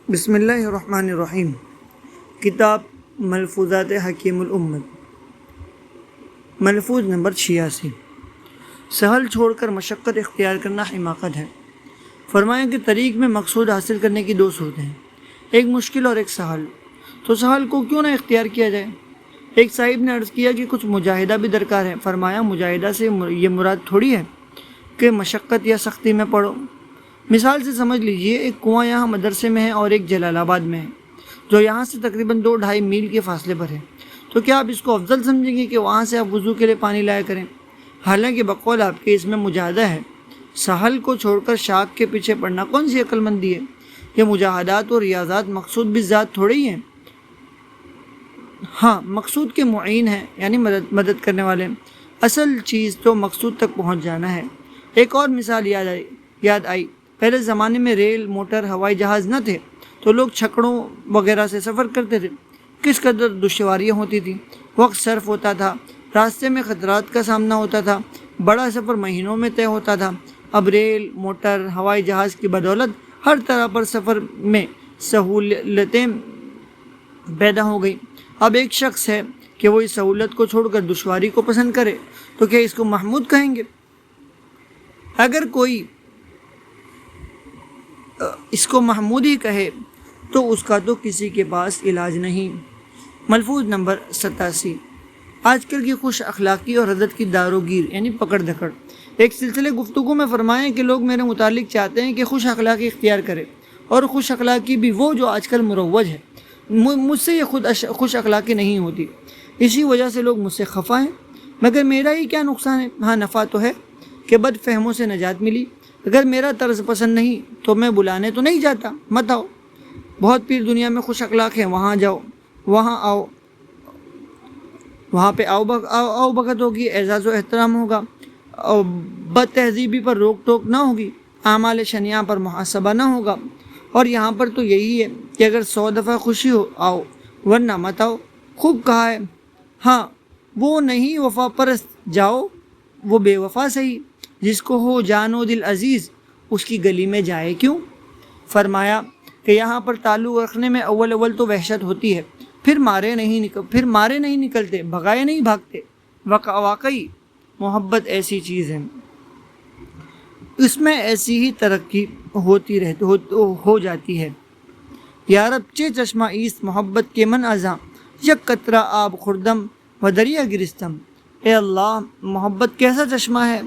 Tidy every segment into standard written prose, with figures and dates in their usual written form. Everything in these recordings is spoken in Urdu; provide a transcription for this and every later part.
بسم اللہ الرحمن الرحیم۔ کتاب ملفوظات حکیم الامت، ملفوظ نمبر 86۔ سہل چھوڑ کر مشقت اختیار کرنا حماقت ہے۔ فرمایا کہ طریق میں مقصود حاصل کرنے کی دو صورتیں ہیں، ایک مشکل اور ایک سہل، تو سہل کو کیوں نہ اختیار کیا جائے؟ ایک صاحب نے عرض کیا کہ کچھ مجاہدہ بھی درکار ہے۔ فرمایا مجاہدہ سے یہ مراد تھوڑی ہے کہ مشقت یا سختی میں پڑھو۔ مثال سے سمجھ لیجئے، ایک کنواں یہاں مدرسے میں ہے اور ایک جلال آباد میں ہے، جو یہاں سے تقریباً 2-2.5 میل کے فاصلے پر ہے، تو کیا آپ اس کو افضل سمجھیں گے کہ وہاں سے آپ وضو کے لیے پانی لایا کریں؟ حالانکہ بقول آپ کے اس میں مجاہدہ ہے۔ سہل کو چھوڑ کر شاخ کے پیچھے پڑنا کون سی عقل مندی ہے؟ یہ مجاہدات اور ریاضات مقصود بھی ذات تھوڑے ہی ہیں، ہاں مقصود کے معین ہیں، یعنی مدد کرنے والے۔ اصل چیز تو مقصود تک پہنچ جانا ہے۔ ایک اور مثال یاد آئی، پہلے زمانے میں ریل، موٹر، ہوائی جہاز نہ تھے تو لوگ چھکڑوں وغیرہ سے سفر کرتے تھے۔ کس قدر دشواریاں ہوتی تھیں، وقت صرف ہوتا تھا، راستے میں خطرات کا سامنا ہوتا تھا، بڑا سفر مہینوں میں طے ہوتا تھا۔ اب ریل، موٹر، ہوائی جہاز کی بدولت ہر طرح پر سفر میں سہولتیں پیدا ہو گئی۔ اب ایک شخص ہے کہ وہ اس سہولت کو چھوڑ کر دشواری کو پسند کرے تو کیا اس کو محمود کہیں گے؟ اگر کوئی اس کو محمود ہی کہے تو اس کا تو کسی کے پاس علاج نہیں۔ ملفوظ نمبر 87۔ آج کل کی خوش اخلاقی اور حضرت کی داروگیر یعنی پکڑ دھکڑ۔ ایک سلسلے گفتگو میں فرمائیں کہ لوگ میرے متعلق چاہتے ہیں کہ خوش اخلاقی اختیار کرے، اور خوش اخلاقی بھی وہ جو آج کل مروج ہے۔ مجھ سے یہ خود خوش اخلاقی نہیں ہوتی، اسی وجہ سے لوگ مجھ سے خفا ہیں۔ مگر میرا ہی کیا نقصان ہے؟ ہاں نفع تو ہے کہ بد فہموں سے نجات ملی۔ اگر میرا طرز پسند نہیں تو میں بلانے تو نہیں جاتا، مت آؤ۔ بہت پیر دنیا میں خوش اخلاق ہیں، وہاں جاؤ، وہاں آؤ، وہاں پہ آؤ بھگت ہوگی، اعزاز و احترام ہوگا، اور بد تہذیبی پر روک ٹوک نہ ہوگی، اعمال شنیعہ پر محاسبہ نہ ہوگا۔ اور یہاں پر تو یہی ہے کہ اگر 100 دفعہ خوشی ہو آؤ، ورنہ مت آؤ۔ خوب کہا ہے، ہاں وہ نہیں وفا پرست جاؤ، وہ بے وفا صحیح، جس کو ہو جان و دل عزیز اس کی گلی میں جائے کیوں؟ فرمایا کہ یہاں پر تعلق رکھنے میں اول تو وحشت ہوتی ہے، پھر مارے نہیں نکلتے، بھگائے نہیں بھاگتے۔ واقعی محبت ایسی چیز ہے، اس میں ایسی ہی ترقی ہو جاتی ہے۔ یا رب چے چشمہ ایست محبت کے من ازاں، یک قطرہ آب خوردم و دریا گرستم۔ اے اللہ، محبت کیسا چشمہ ہے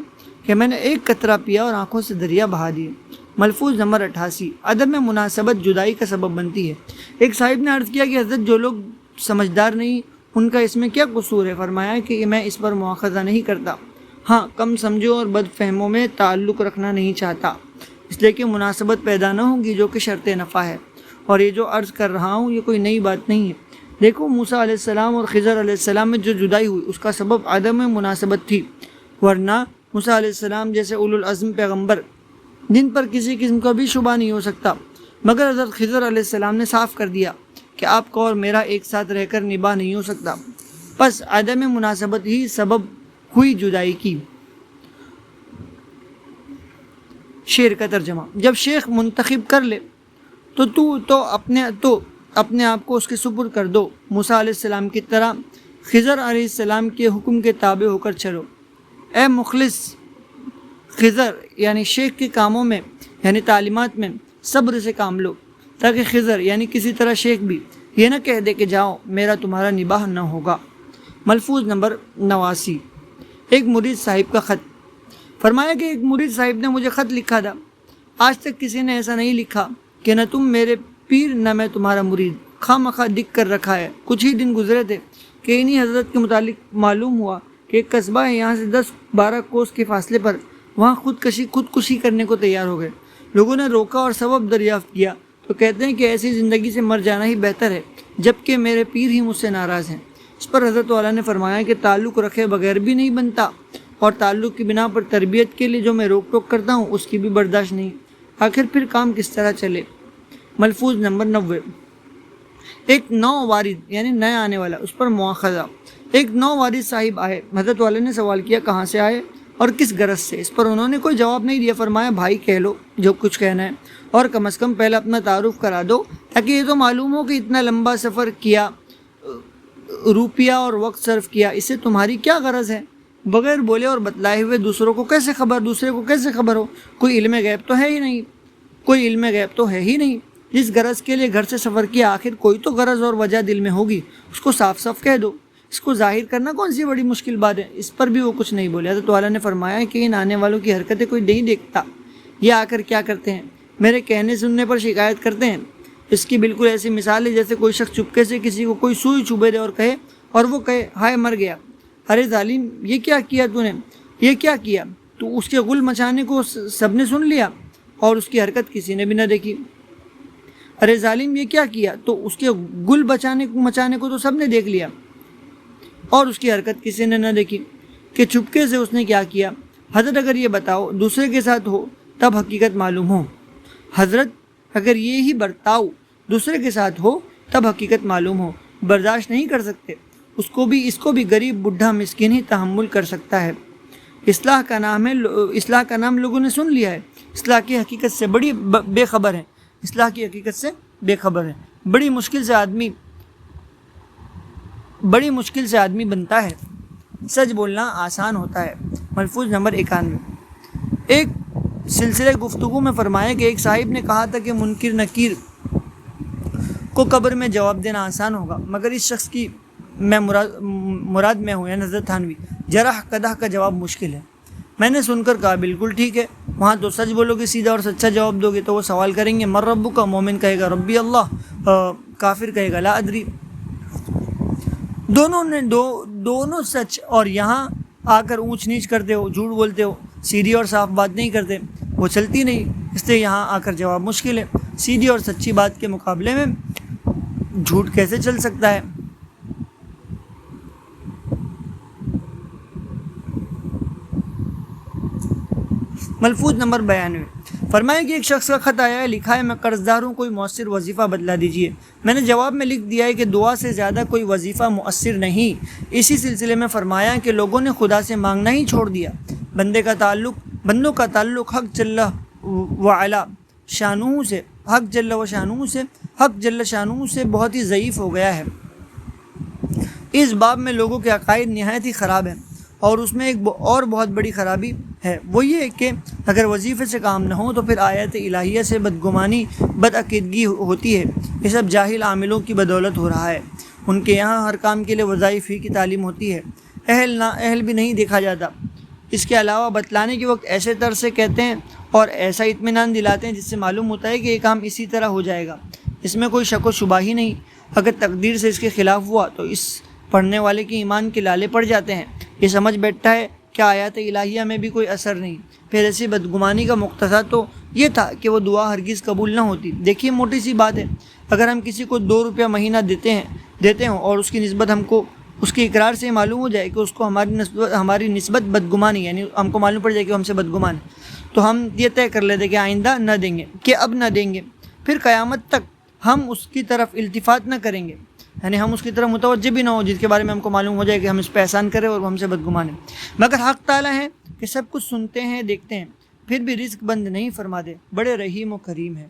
کہ میں نے ایک قطرہ پیا اور آنکھوں سے دریا بہا دیے۔ ملفوظ نمبر 88۔ عدم مناسبت جدائی کا سبب بنتی ہے۔ ایک صاحب نے عرض کیا کہ حضرت جو لوگ سمجھدار نہیں ان کا اس میں کیا قصور ہے؟ فرمایا کہ میں اس پر مواخذہ نہیں کرتا، ہاں کم سمجھو اور بد فہموں میں تعلق رکھنا نہیں چاہتا، اس لیے کہ مناسبت پیدا نہ ہوگی جو کہ شرط نفع ہے۔ اور یہ جو عرض کر رہا ہوں یہ کوئی نئی بات نہیں ہے۔ دیکھو موسیٰ علیہ السلام اور خضر علیہ السلام میں جو جدائی ہوئی اس کا سبب عدم مناسبت تھی، ورنہ موسیٰ علیہ السلام جیسے اولو العزم پیغمبر جن پر کسی قسم کا بھی شبہ نہیں ہو سکتا، مگر حضرت خضر علیہ السلام نے صاف کر دیا کہ آپ کا اور میرا ایک ساتھ رہ کر نباہ نہیں ہو سکتا، پس عدم مناسبت ہی سبب ہوئی جدائی کی۔ شعر کا ترجمہ۔ جب شیخ منتخب کر لے تو اپنے آپ کو اس کے سپرد کر دو، موسیٰ علیہ السلام کی طرح خضر علیہ السلام کے حکم کے تابع ہو کر چلو۔ اے مخلص خضر یعنی شیخ کے کاموں میں یعنی تعلیمات میں صبر سے کام لو، تاکہ خضر یعنی کسی طرح شیخ بھی یہ نہ کہہ دے کہ جاؤ میرا تمہارا نباہ نہ ہوگا۔ ملفوظ نمبر 89۔ ایک مرید صاحب کا خط۔ فرمایا کہ ایک مرید صاحب نے مجھے خط لکھا تھا، آج تک کسی نے ایسا نہیں لکھا کہ نہ تم میرے پیر نہ میں تمہارا مرید، خواہ مخواہ دکھ کر رکھا ہے۔ کچھ ہی دن گزرے تھے کہ انہی حضرت کے متعلق معلوم ہوا کہ ایک قصبہ ہے یہاں سے 10-12 کوس کے فاصلے پر، وہاں خودکشی کرنے کو تیار ہو گئے۔ لوگوں نے روکا اور سبب دریافت کیا تو کہتے ہیں کہ ایسی زندگی سے مر جانا ہی بہتر ہے، جبکہ میرے پیر ہی مجھ سے ناراض ہیں۔ اس پر حضرت والا نے فرمایا کہ تعلق رکھے بغیر بھی نہیں بنتا، اور تعلق کی بنا پر تربیت کے لیے جو میں روک ٹوک کرتا ہوں اس کی بھی برداشت نہیں، آخر پھر کام کس طرح چلے؟ ملفوظ نمبر 90۔ ایک نو وارد یعنی نیا آنے والا، اس پر مواخذہ۔ ایک نو وارد صاحب آئے، حضرت والا نے سوال کیا کہاں سے آئے؟ اور کس غرض سے؟ اس پر انہوں نے کوئی جواب نہیں دیا۔ فرمایا بھائی کہہ لو جو کچھ کہنا ہے، اور کم از کم پہلے اپنا تعارف کرا دو، تاکہ یہ تو معلوم ہو کہ اتنا لمبا سفر کیا، روپیہ اور وقت صرف کیا، اس سے تمہاری کیا غرض ہے؟ بغیر بولے اور بتلائے ہوئے دوسرے کو کیسے خبر ہو؟ کوئی علم غیب تو ہے ہی نہیں، جس غرض کے لیے گھر سے سفر کیا، آخر کوئی تو غرض اور وجہ دل میں ہوگی، اس کو صاف صاف کہہ دو۔ اس کو ظاہر کرنا کون سی بڑی مشکل بات ہے؟ اس پر بھی وہ کچھ نہیں بولے۔ حضرت والا نے فرمایا کہ ان آنے والوں کی حرکتیں کوئی نہیں دیکھتا، یہ آ کر کیا کرتے ہیں؟ میرے کہنے سننے پر شکایت کرتے ہیں۔ اس کی بالکل ایسی مثال ہے جیسے کوئی شخص چپکے سے کسی کو کوئی سوئی چبھے دے اور وہ کہے ہائے مر گیا۔ ارے ظالم یہ کیا کیا تو نے؟ یہ کیا کیا؟ تو اس کے غل مچانے کو سب نے سن لیا اور اس کی حرکت کسی نے بھی نہ دیکھی۔ ارے ظالم یہ کیا کیا؟ تو اس کے گل مچانے کو تو سب نے دیکھ لیا اور اس کی حرکت کسی نے نہ دیکھی کہ چپکے سے اس نے کیا کیا۔ حضرت اگر یہ بتاؤ دوسرے کے ساتھ ہو تب حقیقت معلوم ہو۔ حضرت اگر یہ ہی برتاؤ دوسرے کے ساتھ ہو تب حقیقت معلوم ہو۔ برداشت نہیں کر سکتے، اس کو بھی غریب بڈھا مسکین ہی تحمل کر سکتا ہے۔ اصلاح کا نام لوگوں نے سن لیا ہے، اصلاح کی حقیقت سے بے خبر ہے۔ بڑی مشکل سے آدمی بنتا ہے، سچ بولنا آسان ہوتا ہے۔ ملفوظ نمبر 91۔ ایک سلسلہ گفتگو میں فرمایا کہ ایک صاحب نے کہا تھا کہ منکر نکیر کو قبر میں جواب دینا آسان ہوگا، مگر اس شخص کی مراد میں ہوں یعنی حضرت تھانوی، جرح قدح کا جواب مشکل ہے۔ میں نے سن کر کہا بالکل ٹھیک ہے، وہاں تو سچ بولو گے سیدھا اور سچا جواب دو گے تو وہ سوال کریں گے من ربک کا، مومن کہے گا ربی اللہ، کافر کہے گا لا ادری۔ دونوں سچ، اور یہاں آ کر اونچ نیچ کرتے ہو، جھوٹ بولتے ہو، سیدھی اور صاف بات نہیں کرتے، وہ چلتی نہیں، اس لیے یہاں آ کر جواب مشکل ہے۔ سیدھی اور سچی بات کے مقابلے میں جھوٹ کیسے چل سکتا ہے؟ ملفوظ نمبر 92۔ فرمایا کہ ایک شخص کا خط آیا ہے، لکھا ہے میں قرض دار ہوں، کوئی مؤثر وظیفہ بتلا دیجیے۔ میں نے جواب میں لکھ دیا ہے کہ دعا سے زیادہ کوئی وظیفہ مؤثر نہیں۔ اسی سلسلے میں فرمایا کہ لوگوں نے خدا سے مانگنا ہی چھوڑ دیا۔ بندوں کا تعلق حق جل شانہ سے بہت ہی ضعیف ہو گیا ہے۔ اس باب میں لوگوں کے عقائد نہایت ہی خراب ہیں، اور اس میں ایک اور بہت بڑی خرابی ہے، وہ یہ کہ اگر وظیفے سے کام نہ ہو تو پھر آیات الہیہ سے بدگمانی بدعقیدگی ہوتی ہے۔ یہ سب جاہل عاملوں کی بدولت ہو رہا ہے۔ ان کے یہاں ہر کام کے لیے وظائف ہی کی تعلیم ہوتی ہے، اہل بھی نہیں دیکھا جاتا۔ اس کے علاوہ بتلانے کے وقت ایسے طرز سے کہتے ہیں اور ایسا اطمینان دلاتے ہیں جس سے معلوم ہوتا ہے کہ یہ کام اسی طرح ہو جائے گا، اس میں کوئی شک و شبہ ہی نہیں۔ اگر تقدیر سے اس کے خلاف ہوا تو اس پڑھنے والے کے ایمان کے لالے پڑ جاتے ہیں، یہ سمجھ بیٹھتا ہے کہ آیات الہیہ میں بھی کوئی اثر نہیں۔ پھر ایسی بدگمانی کا مقتضا تو یہ تھا کہ وہ دعا ہرگز قبول نہ ہوتی۔ دیکھیے موٹی سی بات ہے، اگر ہم کسی کو 2 روپیہ مہینہ دیتے ہوں اور اس کی نسبت ہم کو اس کے اقرار سے معلوم ہو جائے کہ اس کو ہماری نسبت بدگمانی، یعنی ہم کو معلوم پڑ جائے کہ ہم سے بدگمان ہے، تو ہم یہ طے کر لیتے کہ آئندہ نہ دیں گے، کہ اب نہ دیں گے، پھر قیامت تک ہم اس کی طرف التفات نہ کریں گے، یعنی ہم اس کی طرف متوجہ بھی نہ ہو جس کے بارے میں ہم کو معلوم ہو جائے کہ ہم اس پہ احسان کریں اور وہ ہم سے بدگمان ہے۔ مگر حق تعالیٰ ہے کہ سب کچھ سنتے ہیں دیکھتے ہیں، پھر بھی رزق بند نہیں فرما دے، بڑے رحیم و کریم ہے۔